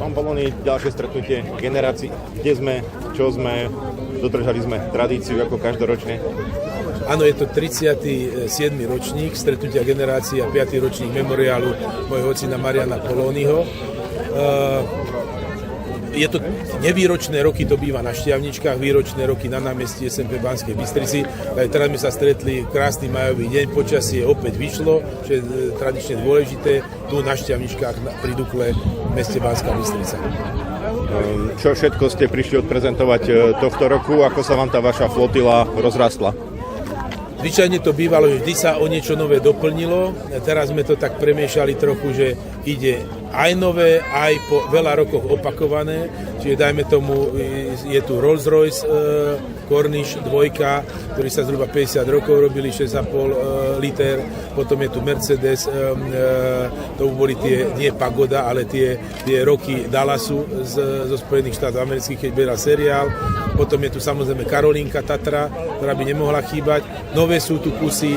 Pán Polóny, ďalšie stretnutie generácií. Kde sme, čo sme, dodržali sme tradíciu ako každoročne. Áno, je to 37. ročník stretnutia generácií a 5. ročník memoriálu mojho ocina Mariana Polónyho. Je to nevýročné roky, to býva na Štiavničkách, výročné roky na námestí SMP Banskej Bystrici. Tak teraz sme sa stretli, krásny majový deň, počasie opäť vyšlo, čo je tradične dôležité, tu na Štiavničkách pri Dukle v meste Banská Bystrica. Čo všetko ste prišli odprezentovať tohto roku, ako sa vám tá vaša flotila rozrastla? Zvyčajne to bývalo, že vždy sa o niečo nové doplnilo. Teraz sme to tak premiešali trochu, že ide aj nové, aj po veľa rokoch opakované. Čiže dajme tomu, je tu Rolls-Royce Corniche 2, ktorý sa zhruba 50 rokov robili, 6,5 liter. Potom je tu Mercedes, to boli tie, nie Pagoda, ale tie roky Dallasu zo Spojených štátov amerických, keď beral seriál. Potom je tu samozrejme Karolinka Tatra, ktorá by nemohla chýbať. Nové sú tu kusy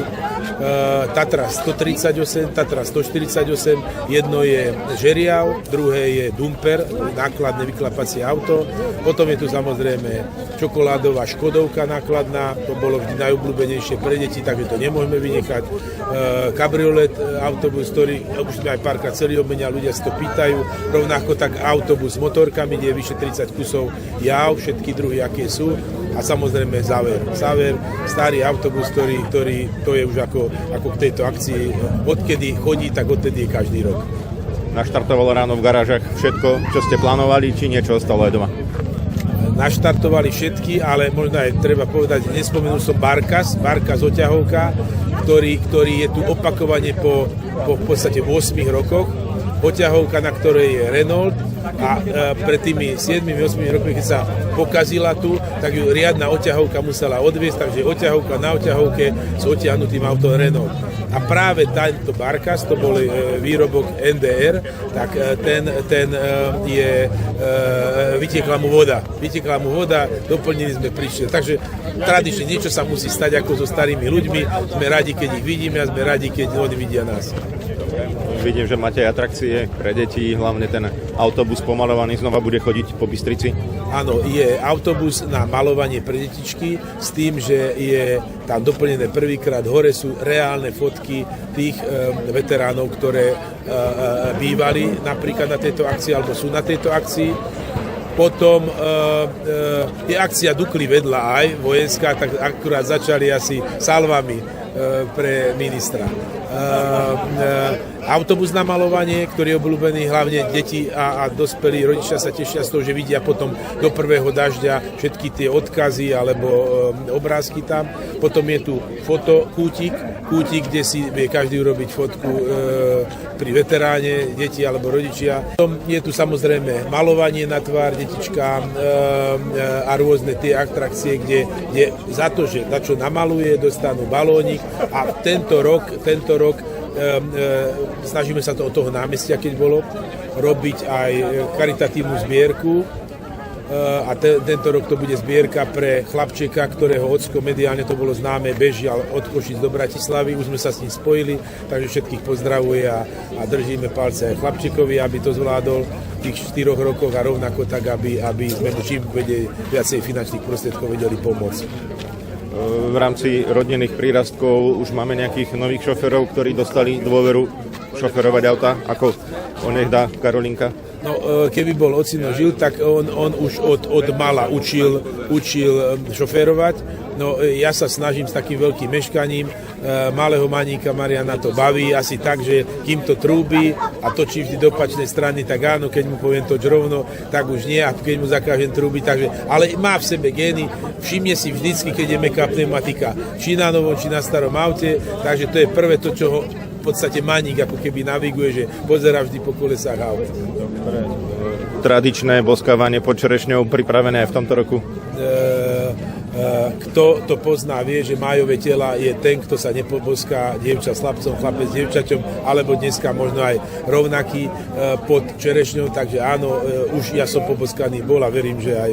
Tatra 138, Tatra 148, jedno je Žeriav, druhé je Dumper, nákladné vyklapacie auto. Potom je tu samozrejme čokoládová Škodovka nákladná, to bolo vždy najobľúbenejšie pre deti, takže to nemôžeme vynechať. Kabriolet, autobus, ktorý už sme aj párkrát celý obmenia, ľudia si to pýtajú. Rovnako tak autobus s motorkami, kde je vyše 30 kusov jav, všetky druhy, aké sú. A samozrejme Záver, starý autobus, ktorý to je už ako k tejto akcii, odkedy chodí, tak odtedy je každý rok. Naštartovalo ráno v garážach všetko, čo ste plánovali, či niečo ostalo aj doma? Naštartovali všetky, ale možno aj treba povedať, nespomenul som Barkas oťahovka, ktorý je tu opakovane po v podstate 8 rokoch. Oťahovka, na ktorej je Renault a pred tými 7-8 rokmi, keď sa pokazila tu, tak ju riadna oťahovka musela odviesť, takže oťahovka na oťahovke s otiahnutým autom Renault. A práve tento Barkas, to bol výrobok NDR, tak ten je, vytiekla mu voda, doplnili sme prišli. Takže tradične niečo sa musí stať ako so starými ľuďmi, sme radi, keď ich vidíme a sme radi, keď oni vidia nás. Vidím, že máte aj atrakcie pre deti, hlavne ten autobus pomalovaný znova bude chodiť po Bystrici. Áno, je autobus na malovanie pre detičky s tým, že je tam doplnené prvýkrát, hore sú reálne fotky tých veteránov, ktoré bývali napríklad na tejto akcii alebo sú na tejto akcii. Potom je akcia Dukly vedľa aj vojenská, tak akurát začali asi salvami pre ministra. Autobus na malovanie, ktorý je obľúbený hlavne deti a dospelí rodičia sa tešia z toho, že vidia potom do prvého dažďa všetky tie odkazy alebo obrázky tam. Potom je tu fotokútik, kde si vie každý urobiť fotku pri veteráne, deti alebo rodičia. Potom je tu samozrejme malovanie na tvár detičkám a rôzne tie atrakcie, kde za to, že na čo namaluje, dostanú balónik a tento rok snažíme sa to od toho námestia, keď bolo, robiť aj charitatívnu zbierku a tento rok to bude zbierka pre chlapčeka, ktorého ocko mediálne to bolo známe, bežial od Košic do Bratislavy, už sme sa s ním spojili, takže všetkých pozdravuje a držíme palce aj chlapčekovi, aby to zvládol v tých 4 rokoch a rovnako tak, aby sme mu čím viacej finančných prostriedkov vedeli pomôcť. V rámci rodinných prírastkov už máme nejakých nových šoférov, ktorí dostali dôveru šoferovať auta, ako onehda Karolinka? No, keby bol ocino žil, tak on už od mala učil šoférovať. No, ja sa snažím s takým veľkým meškaním. Malého maníka Mariana to baví asi tak, že kým to trúbi a točí vždy do opačnej strany, tak áno, keď mu poviem toč rovno, tak už nie, a keď mu zakážem trúbiť, takže, ale má v sebe gény, všimne si vždycky, keď je mäkká pneumatika, či na novom, či na starom aute, takže to je prvé to, čo ho v podstate maník ako keby naviguje, že pozerá vždy po kolesách aut. Tradičné boskávanie pod čerešňou pripravené aj v tomto roku? Kto to pozná, vie, že májové tela je ten, kto sa nepoboská dievča s chlapcom, chlapec s dievčaťom, alebo dneska možno aj rovnaký pod čerešňou, takže áno, už ja som poboskaný bol a verím, že aj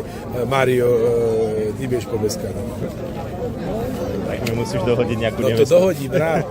Mário, ty budeš poboskaný. Tak mi musíš dohodiť nejakú neviestu. No to dohodím rád.